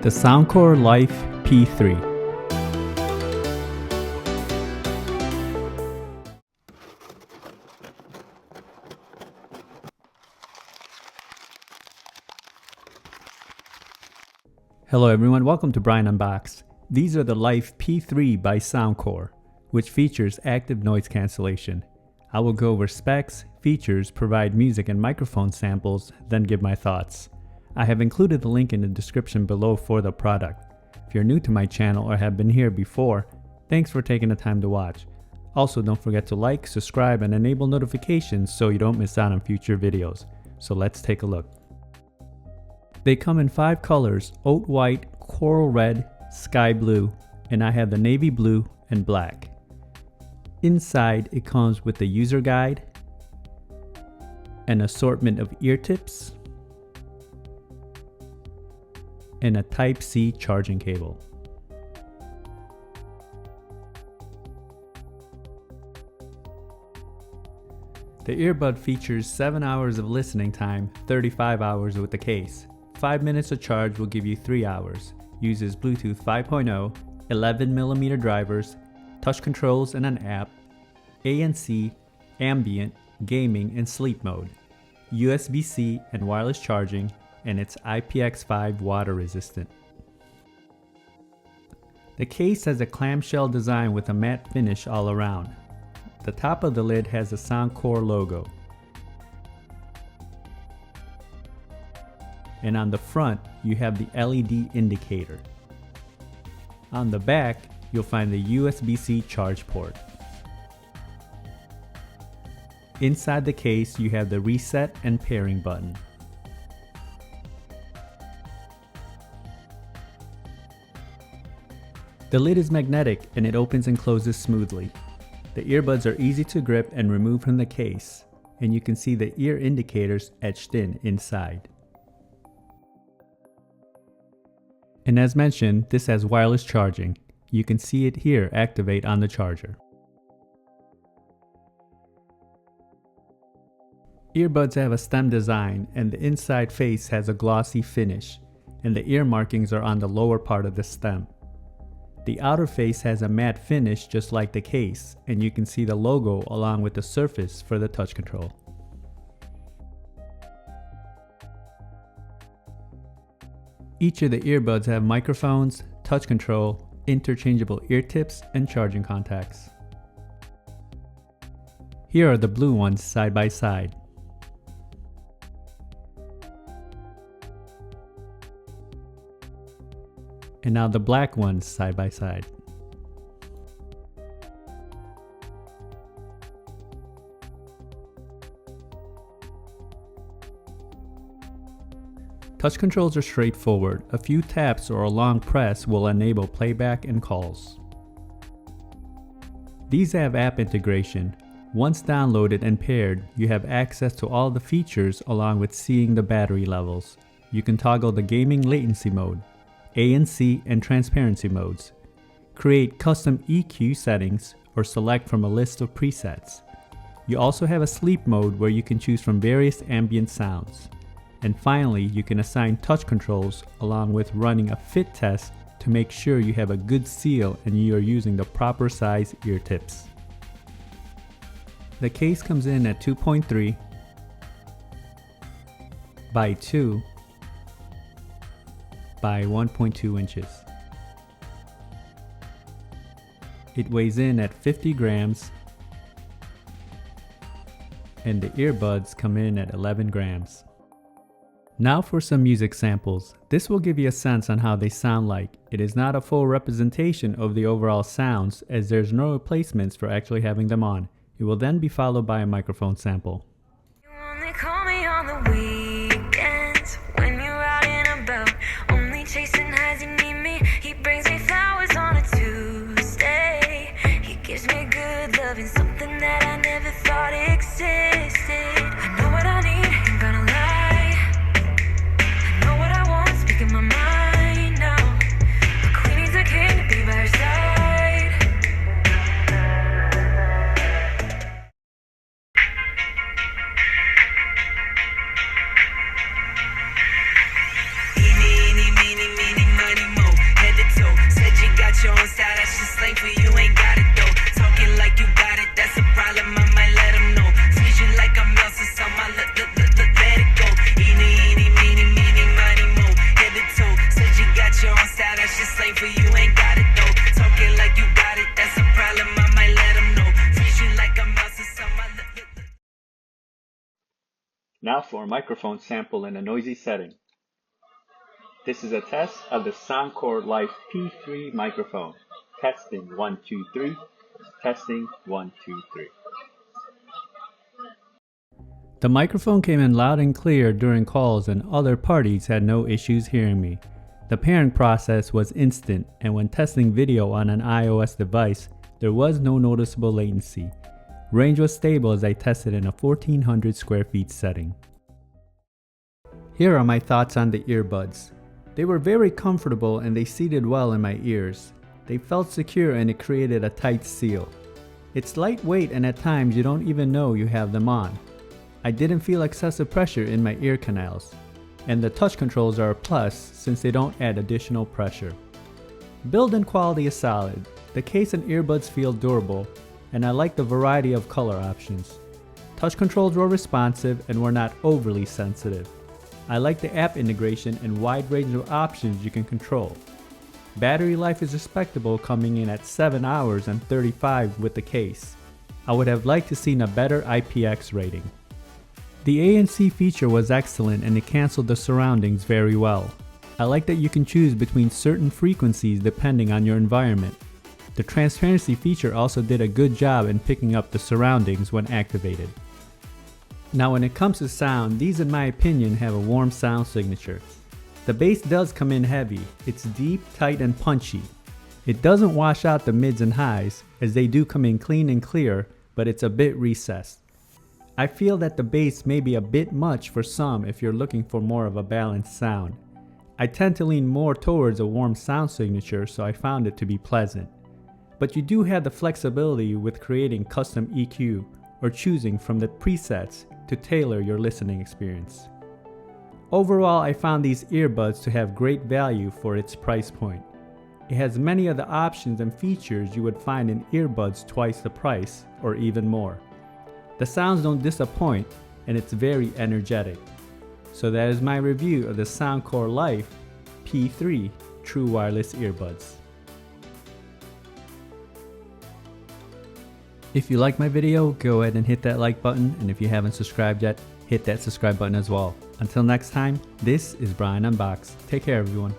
the Soundcore Life P3. Hello everyone, welcome to Brian Unboxed. These are the Life P3 by Soundcore, which features active noise cancellation. I will go over specs, features, provide music and microphone samples, then give my thoughts. I have included the link in the description below for the product. If you're new to my channel or have been here before, thanks for taking the time to watch. Also, don't forget to like, subscribe, and enable notifications so you don't miss out on future videos. So let's take a look. They come in 5 colors: oat white, coral red, sky blue, and I have the navy blue and black. Inside, it comes with a user guide, an assortment of ear tips, and a Type-C charging cable. The earbud features 7 hours of listening time, 35 hours with the case. 5 minutes of charge will give you 3 hours. Uses Bluetooth 5.0, 11mm drivers, touch controls and an app, ANC, ambient, gaming and sleep mode, USB-C and wireless charging, and it's IPX5 water resistant. The case has a clamshell design with a matte finish all around. The top of the lid has the Soundcore logo. And on the front, you have the LED indicator. On the back, you'll find the USB-C charge port. Inside the case, you have the reset and pairing button. The lid is magnetic and it opens and closes smoothly. The earbuds are easy to grip and remove from the case, and you can see the ear indicators etched in inside. And as mentioned, this has wireless charging. You can see it here activate on the charger. Earbuds have a stem design and the inside face has a glossy finish, and the ear markings are on the lower part of the stem. The outer face has a matte finish just like the case, and you can see the logo along with the surface for the touch control. Each of the earbuds have microphones, touch control, interchangeable ear tips, and charging contacts. Here are the blue ones side by side. And now the black ones side by side. Touch controls are straightforward. A few taps or a long press will enable playback and calls. These have app integration. Once downloaded and paired, you have access to all the features along with seeing the battery levels. You can toggle the gaming latency mode, ANC and transparency modes, create custom EQ settings, or select from a list of presets. You also have a sleep mode where you can choose from various ambient sounds. And finally, you can assign touch controls along with running a fit test to make sure you have a good seal and you are using the proper size ear tips. The case comes in at 2.3 by 2 by 1.2 inches. It weighs in at 50 grams and the earbuds come in at 11 grams. Now for some music samples. This will give you a sense on how they sound like. It is not a full representation of the overall sounds as there's no replacements for actually having them on. It will then be followed by a microphone sample. You only call me on the weekends when you're out and about. Only chasing highs, you need me. He brings me flowers on a Tuesday. He gives me good loving, something that I never thought existed. I know what I need, ain't gonna lie. I know what I want, speaking my mind now. The queen needs a king to be by her side. Now for a microphone sample in a noisy setting. This is a test of the Soundcore Life P3 microphone. Testing 1, 2, 3. Testing 1, 2, 3. The microphone came in loud and clear during calls, and other parties had no issues hearing me. The pairing process was instant, and when testing video on an iOS device, there was no noticeable latency. Range was stable as I tested in a 1400 square feet setting. Here are my thoughts on the earbuds. They were very comfortable and they seated well in my ears. They felt secure and it created a tight seal. It's lightweight and at times you don't even know you have them on. I didn't feel excessive pressure in my ear canals. And the touch controls are a plus since they don't add additional pressure. Build-in quality is solid. The case and earbuds feel durable, and I like the variety of color options. Touch controls were responsive and were not overly sensitive. I like the app integration and wide range of options you can control. Battery life is respectable, coming in at 7 hours and 35 with the case. I would have liked to seen a better IPX rating. The ANC feature was excellent and it canceled the surroundings very well. I like that you can choose between certain frequencies depending on your environment. The transparency feature also did a good job in picking up the surroundings when activated. Now when it comes to sound, these in my opinion have a warm sound signature. The bass does come in heavy. It's deep, tight, and punchy. It doesn't wash out the mids and highs, as they do come in clean and clear, but it's a bit recessed. I feel that the bass may be a bit much for some if you're looking for more of a balanced sound. I tend to lean more towards a warm sound signature, so I found it to be pleasant. But you do have the flexibility with creating custom EQ or choosing from the presets to tailor your listening experience. Overall, I found these earbuds to have great value for its price point. It has many of the options and features you would find in earbuds twice the price or even more. The sounds don't disappoint and it's very energetic. So that is my review of the Soundcore Life P3 True Wireless Earbuds. If you like my video, go ahead and hit that like button, and if you haven't subscribed yet, hit that subscribe button as well. Until next time, this is Brian Unboxed. Take care everyone.